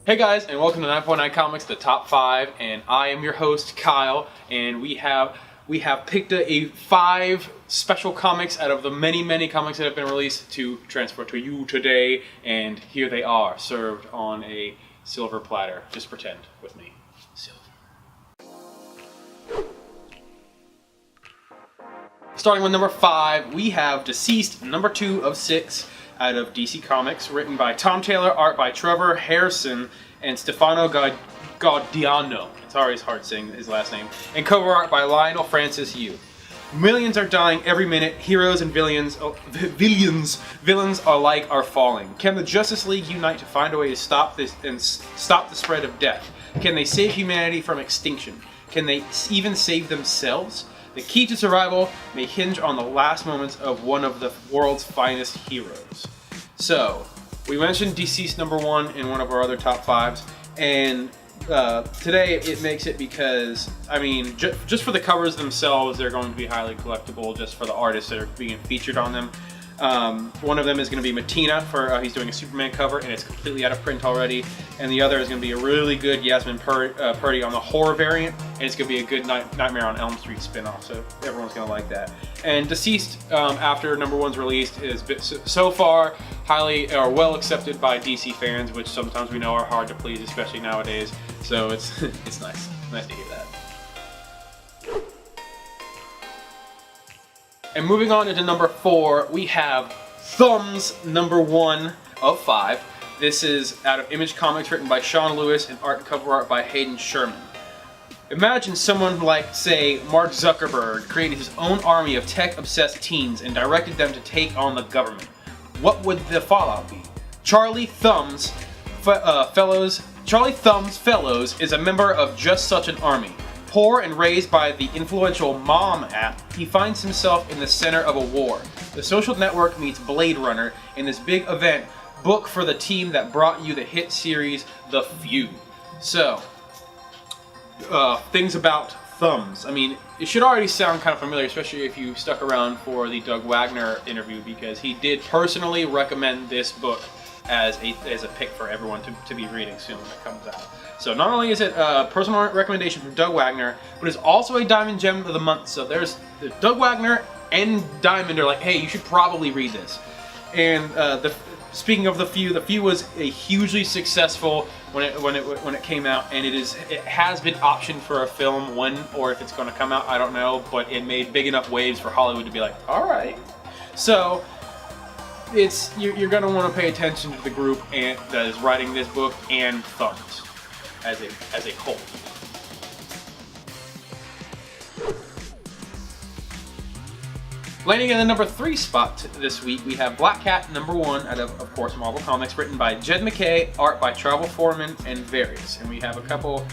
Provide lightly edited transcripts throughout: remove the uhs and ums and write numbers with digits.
Hey guys, and welcome to 9.9 Comics, the top 5, and I am your host, Kyle, and we have picked a 5 special comics out of the many comics that have been released to transfer to you today, and here they are, served on a silver platter. Just pretend with me. Silver. Starting with number 5, we have Deceased, number 2 of 6, out of DC Comics, written by Tom Taylor, art by Trevor Harrison, and Stefano Gaudiano. It's always hard saying his last name. And cover art by Lionel Francis Yu. Millions are dying every minute. Heroes and villains alike are falling. Can the Justice League unite to find a way to stop this and stop the spread of death? Can they save humanity from extinction? Can they even save themselves? The key to survival may hinge on the last moments of one of the world's finest heroes. So, we mentioned Deceased number 1 in one of our other top 5s, and today it makes it because, I mean, just for the covers themselves, they're going to be highly collectible, just for the artists that are being featured on them. One of them is going to be Matina, for he's doing a Superman cover, and it's completely out of print already. And the other is going to be a really good Yasmin Purdy on the horror variant, and it's going to be a good Nightmare on Elm Street spinoff, so everyone's going to like that. And Deceased, after number 1's released, is so far highly or well accepted by DC fans, which sometimes we know are hard to please, especially nowadays. So it's it's nice to hear that. And moving on into number 4, we have Thumbs, number 1 of 5. This is out of Image Comics, written by Sean Lewis, and art and cover art by Hayden Sherman. Imagine someone like, say, Mark Zuckerberg created his own army of tech-obsessed teens and directed them to take on the government. What would the fallout be? Charlie Thumbs Fellows is a member of just such an army. Poor and raised by the influential Mom app, he finds himself in the center of a war. The Social Network meets Blade Runner in this big event, book for the team that brought you the hit series The Feud. So, things about Thumbs. I mean, it should already sound kind of familiar, especially if you stuck around for the Doug Wagner interview, because he did personally recommend this book as a pick for everyone to be reading soon when it comes out. So not only is it a personal recommendation from Doug Wagner, but it's also a Diamond Gem of the Month. So there's Doug Wagner and Diamond are like, hey, you should probably read this. And speaking of The Feud was a hugely successful when it came out, and it has been optioned for a film. When or if it's going to come out, I don't know, but it made big enough waves for Hollywood to be like, all right. So you're going to want to pay attention to the group that is writing this book and Thumbs as a whole. Landing in the number 3 spot this week, we have Black Cat number 1 out of course, Marvel Comics, written by Jed MacKay, art by Travel Foreman and Various. And we have a couple.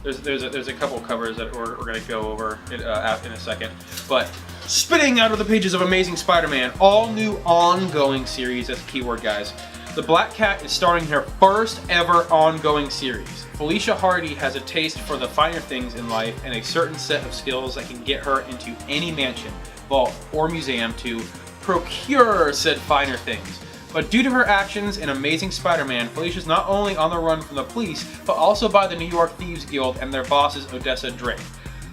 There's a couple covers that we're going to go over in a second. But spitting out of the pages of Amazing Spider-Man, all new ongoing series. That's the keyword, guys. The Black Cat is starting her first ever ongoing series. Felicia Hardy has a taste for the finer things in life and a certain set of skills that can get her into any mansion, vault, or museum to procure said finer things. But due to her actions in Amazing Spider-Man, Felicia's not only on the run from the police, but also by the New York Thieves Guild and their bosses Odessa Drake.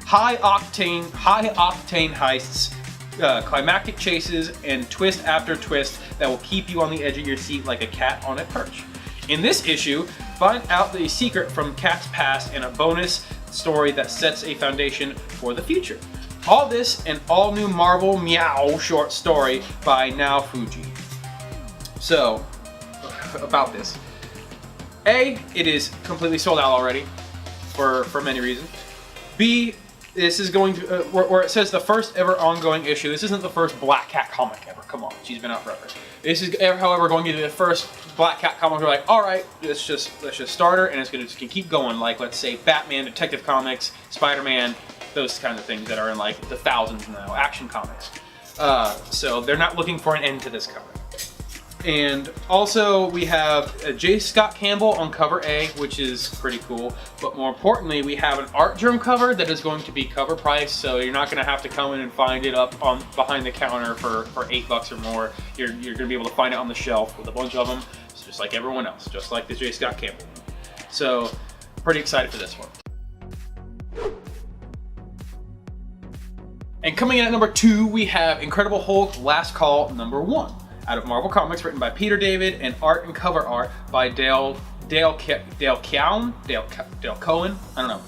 High-octane heists, climactic chases, and twist after twist that will keep you on the edge of your seat like a cat on a perch. In this issue, find out the secret from Cat's past and a bonus story that sets a foundation for the future. All this and all new Marvel Meow short story by Now Fuji. So, about this. A, it is completely sold out already for many reasons. B, this is going to, where it says the first ever ongoing issue, this isn't the first Black Cat comic ever, come on, she's been out forever. This is, however, going to be the first Black Cat comic we're like, alright, let's just start her, and it's going to keep going, like, let's say, Batman, Detective Comics, Spider-Man, those kinds of things that are in, like, the thousands now, Action Comics. So they're not looking for an end to this comic. And also we have J. Scott Campbell on cover A, which is pretty cool. But more importantly, we have an art germ cover that is going to be cover price, so you're not going to have to come in and find it up on behind the counter for $8 or more. You're going to be able to find it on the shelf with a bunch of them, just like everyone else, just like the J. Scott Campbell. So pretty excited for this one. And coming in at number 2, we have Incredible Hulk Last Call number 1. Out of Marvel Comics, written by Peter David, and art and cover art by Dale Cohen? I don't know.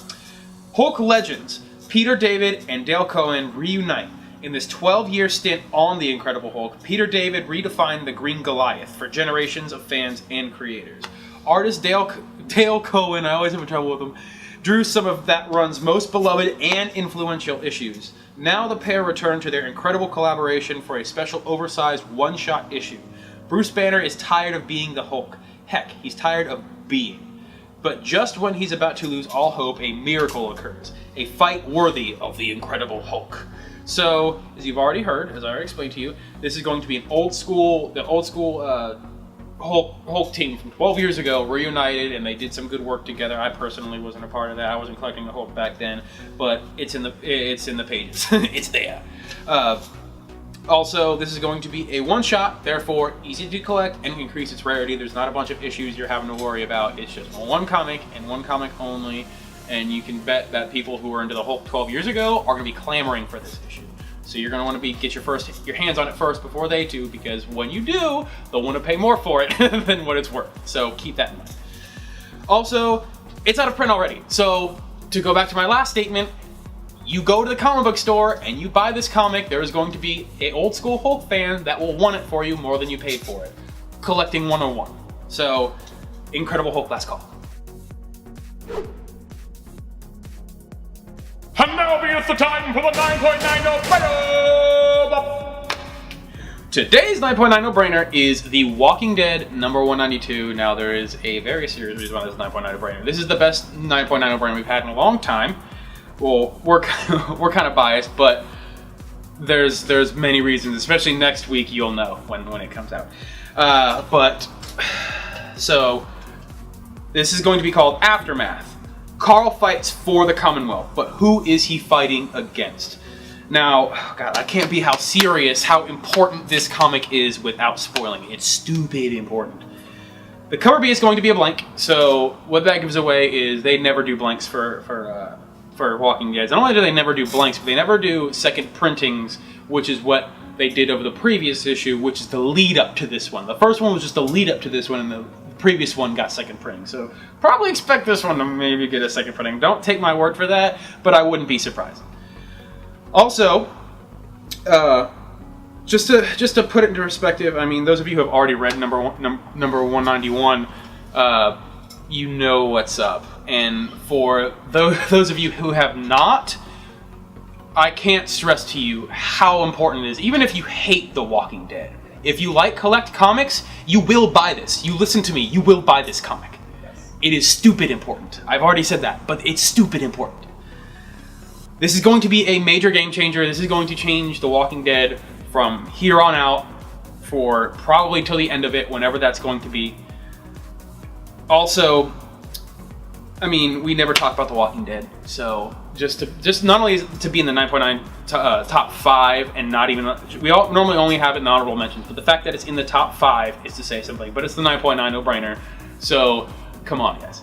Hulk Legends. Peter David and Dale Cohen reunite. In this 12-year stint on The Incredible Hulk, Peter David redefined the Green Goliath for generations of fans and creators. Artist Dale Cohen, I always have trouble with him, drew some of that run's most beloved and influential issues. Now the pair return to their incredible collaboration for a special oversized one-shot issue. Bruce Banner is tired of being the Hulk. Heck, he's tired of being. But just when he's about to lose all hope, a miracle occurs. A fight worthy of the Incredible Hulk. So, as you've already heard, as I already explained to you, this is going to be the old school Hulk team from 12 years ago reunited, and they did some good work together. I personally wasn't a part of that. I wasn't collecting the Hulk back then, but it's in the pages. It's there. Also, this is going to be a one-shot, therefore easy to collect and increase its rarity. There's not a bunch of issues you're having to worry about. It's just one comic and one comic only, and you can bet that people who were into the Hulk 12 years ago are going to be clamoring for this issue. So you're going to want to get your hands on it first before they do, because when you do, they'll want to pay more for it than what it's worth. So keep that in mind. Also, it's out of print already. So to go back to my last statement, you go to the comic book store and you buy this comic, there is going to be an old school Hulk fan that will want it for you more than you paid for it. Collecting 101. So, Incredible Hulk Last Call. And now begins the time for the 9.9 no-brainer! Today's 9.9 no-brainer is The Walking Dead number 192. Now there is a very serious reason why this is 9.9 no-brainer. This is the best 9.9 no-brainer we've had in a long time. Well, we're kind of biased, but there's many reasons, especially next week you'll know when it comes out. So this is going to be called Aftermath. Carl fights for the Commonwealth, but who is he fighting against? Now, God, I can't be how important this comic is without spoiling it. It's stupid important. The cover B is going to be a blank, so what that gives away is they never do blanks for Walking Dead. Not only do they never do blanks, but they never do second printings, which is what they did over the previous issue, which is the lead up to this one. The first one was just the lead up to this one, and the previous one got second printing. So probably expect this one to maybe get a second printing. Don't take my word for that, but I wouldn't be surprised. Also, just to put it into perspective, I mean, those of you who have already read number 191, you know what's up. And for those of you who have not, I can't stress to you how important it is. Even if you hate The Walking Dead, if you collect comics, you will buy this. You listen to me, you will buy this comic. Yes. It is stupid important. I've already said that, but it's stupid important. This is going to be a major game changer. This is going to change The Walking Dead from here on out for probably till the end of it, whenever that's going to be. Also, I mean, we never talk about The Walking Dead, so just not only to be in the 9.9 top 5, and not even, we normally only have it in honorable mentions, but the fact that it's in the top 5 is to say something. But it's the 9.9 no-brainer, so come on, guys.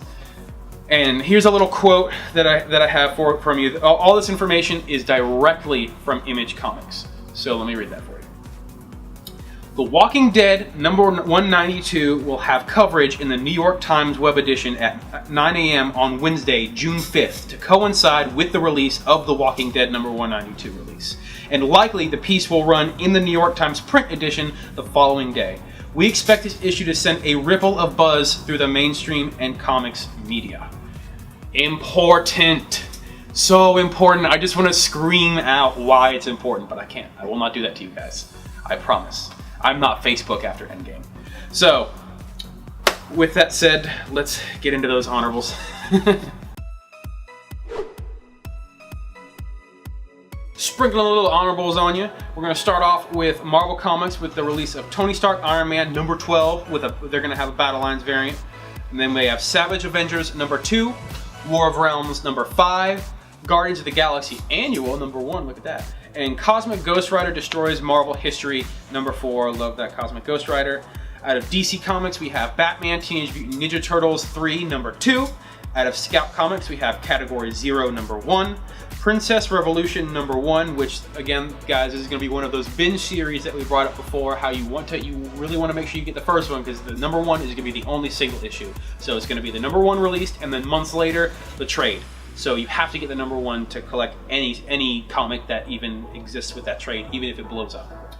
And here's a little quote that I have from you. All this information is directly from Image Comics, so let me read that for you. The Walking Dead number 192 will have coverage in the New York Times web edition at 9 a.m. on Wednesday, June 5th, to coincide with the release of The Walking Dead number 192 release. And likely the piece will run in the New York Times print edition the following day. We expect this issue to send a ripple of buzz through the mainstream and comics media. Important. So important. I just want to scream out why it's important, but I can't. I will not do that to you guys. I promise. I'm not Facebook after Endgame. So, with that said, let's get into those honorables. sprinkling a little honorables on you. We're going to start off with Marvel Comics with the release of Tony Stark Iron Man number 12. They're going to have a Battle Lines variant. And then we have Savage Avengers number 2, War of Realms number 5, Guardians of the Galaxy Annual number 1, look at that. And Cosmic Ghost Rider Destroys Marvel History number 4. Love that Cosmic Ghost Rider. Out of DC Comics, we have Batman Teenage Mutant Ninja Turtles 3 number 2. Out of Scout Comics, we have Category 0 number 1. Princess Revolution number 1, which again, guys, this is going to be one of those binge series that we brought up before. You really want to make sure you get the first one, because the number 1 is going to be the only single issue. So it's going to be the number 1 released, and then months later, the trade. So you have to get the number 1 to collect any comic that even exists with that trade, even if it blows up.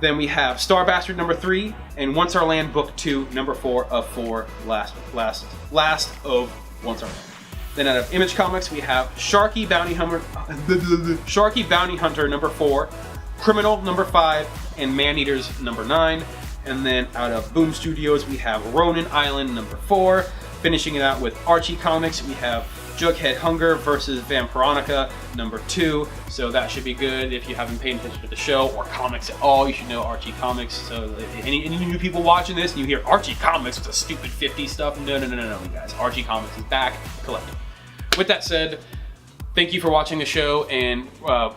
Then we have Star Bastard number 3, and Once Our Land Book 2, number 4 of 4, last of Once Our Land. Then out of Image Comics, we have Sharky Bounty Hunter number 4, Criminal number 5, and Man-Eaters number 9. And then out of Boom Studios, we have Ronin Island number 4. Finishing it out with Archie Comics, we have Jughead Hunger versus Vampironica number 2. So that should be good. If you haven't paid attention to the show or comics at all, you should know Archie Comics. So if any new people watching this and you hear Archie Comics with the stupid 50 stuff, no, you guys. Archie Comics is back. Collect it. With that said, thank you for watching the show and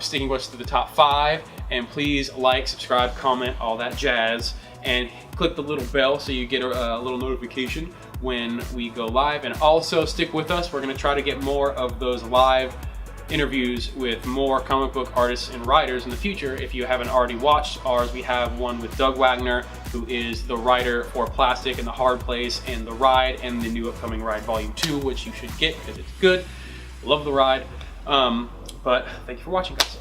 sticking with us to the top 5. And please like, subscribe, comment, all that jazz. And click the little bell so you get a little notification when we go live. And also stick with us. We're going to try to get more of those live interviews with more comic book artists and writers in the future. If you haven't already watched ours, we have one with Doug Wagner, who is the writer for Plastic and The Hard Place and The Ride and the new upcoming Ride Volume 2, which you should get because it's good. Love The Ride. But thank you for watching, guys.